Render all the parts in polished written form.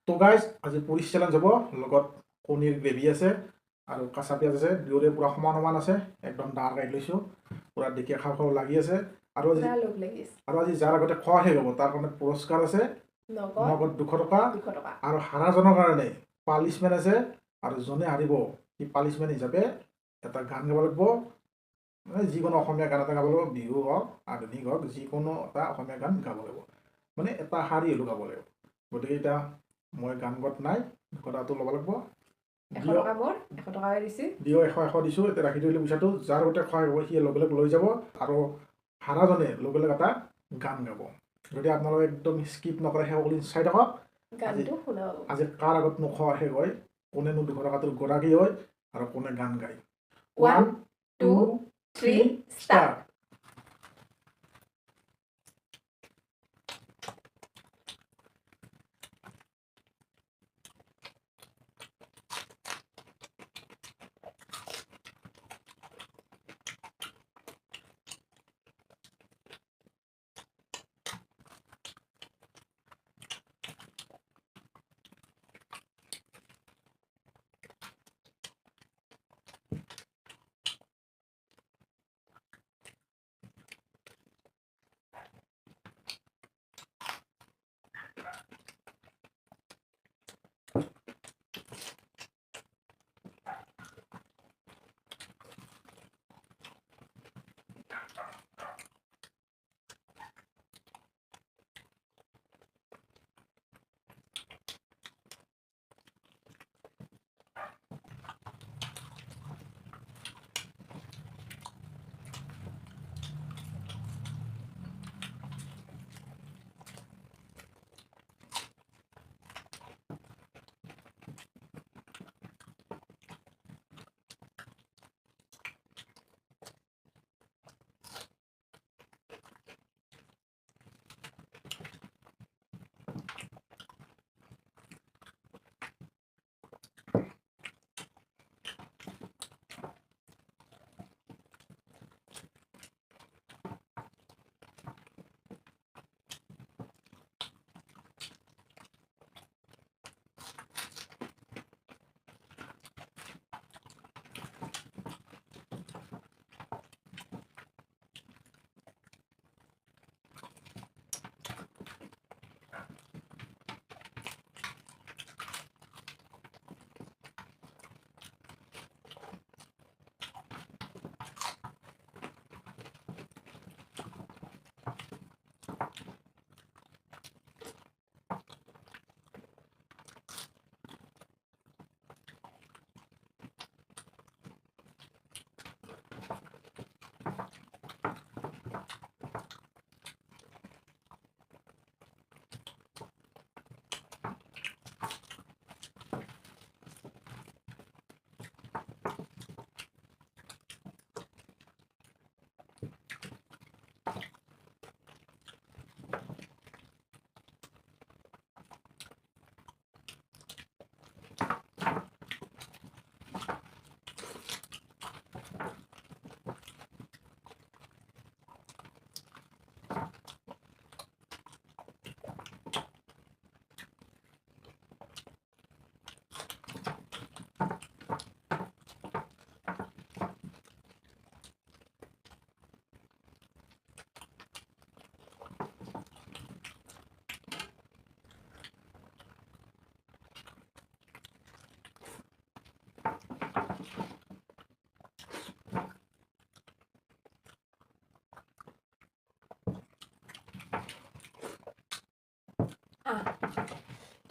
তো গাইজ আজি পুৰি চেলেঞ্জ হ'ব লগত কণীৰ গ্ৰেভি আছে আৰু কাঁচা পিঁয়াজ আছে দুয়োৰে পূৰা সমান সমান আছে একদম ডাঙৰ কাটি লৈছোঁ পূৰা দেখি খাওঁ খাওঁ লাগি আছে আৰু আজি যাৰ আগতে খোৱা শেষ হ'ব তাৰ কাৰণে পুৰস্কাৰ আছে নগদ 200 টকা আৰু হাৰাজনৰ কাৰণে পালিচমেণ্ট আছে আৰু যোনে হাৰিব সি পালিচমেণ্ট হিচাপে এটা গান গাব লাগিব মানে যিকোনো অসমীয়া গান এটা গাব লাগিব বিহু হওক আধুনিক হওক যিকোনো এটা অসমীয়া গান গাব লাগিব মানে এটা শাৰী হ'লেও গাব লাগিব গতিকে এতিয়া মই গান গোৱাত নাই 200 টকাটো ল'ব লাগিব 100 টকা দিওঁ 100 দিছোঁ এতিয়া ৰাখি থৈ দিলোঁ পইচাটো যাৰ আগতে খোৱা হ'ব সি লগে লগে লৈ যাব আৰু হাৰাজনে লগে লগে এটা গান গাব যদি আপোনালোকে একদম স্কিপ নকৰে সেৱা কৰি চাই থাকক আজি কাৰ আগত নোখোৱা শেষ হয় কোনেনো 200 টকাটোৰ গৰাকী হয় আৰু কোনে গান গায় 1 2 3 ষ্টাৰ্ট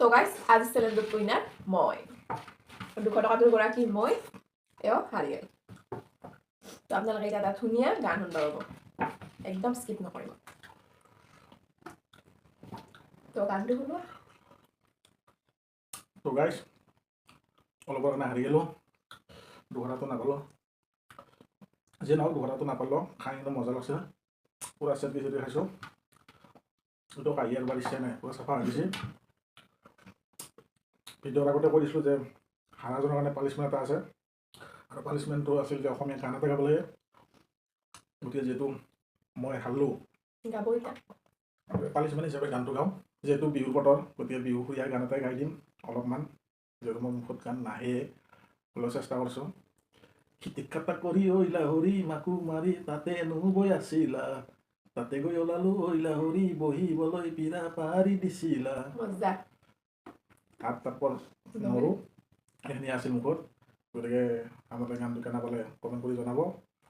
তো গাইজ আজি চেলেঞ্জত উইনাৰ মই 200 টকাটোৰ গৰাকী মই এওঁ হাৰিয়ে তো আপোনালোকে এতিয়া এটা ধুনীয়া গান শুনিব পাব একদম স্কিপ নকৰিব তো গানটো শুনোৱা তো গাইজ অলপৰ কাৰণে হাৰি গ'লোঁ 200 টকাটো নাপালোঁ যে নহওক 200 টকাটো নাপালোঁ খাই একদম মজা লাগছে পূৰা চেপি চেপি খাইছোঁ এইটো কাঢ়ি আৰু বাৰ ইচ্ছা নাই পূৰা চাফা হৈ গৈছে ভিডিঅ'ৰ আগতে কৈ দিছিলোঁ যে হাৰাজনৰ কাৰণে পানিছমেণ্ট এটা আছে আৰু পানিছমেণ্টটো আছিল যে অসমীয়া গান এটা গাব লাগে গতিকে যিহেতু মই হাৰলোঁ পানিছমেণ্ট হিচাপে গানটো গাওঁ যেহেতু বিহুৰ বতৰ গতিকে বিহু সুৰীয়া গান এটাই গাই দিম অলপমান যিহেতু মোৰ মুখত গান নাহে হ'লেও চেষ্টা কৰিছোঁ খেতি খাতা কৰি ঐ লাহৰি মাকো মাৰি তাতে নুবৈ আছিলা তাতে গৈ ওলালো ঐ লাহৰি বহিবলৈ পিৰা পাৰি দিছিলা মজা তাত তাপৰ নৰো এইখিনি আছিল মুখত গতিকে আমাকে গানটো কেনে পালে কমেণ্ট কৰি জনাব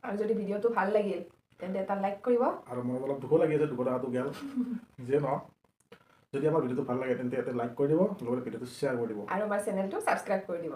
আৰু যদি ভিডিঅ'টো ভাল লাগিল তেন্তে এটা লাইক কৰিব আৰু মোৰ অলপ দুখো লাগি আছে দুখ টকাটো গেল যিয়ে নহওক যদি আমাৰ ভিডিঅ'টো ভাল লাগে তেন্তে এটা লাইক কৰি দিব লগতে ভিডিঅ'টো শ্বেয়াৰ কৰি দিব আৰু আমাৰ চেনেলটো ছাবস্ক্ৰাইব কৰি দিব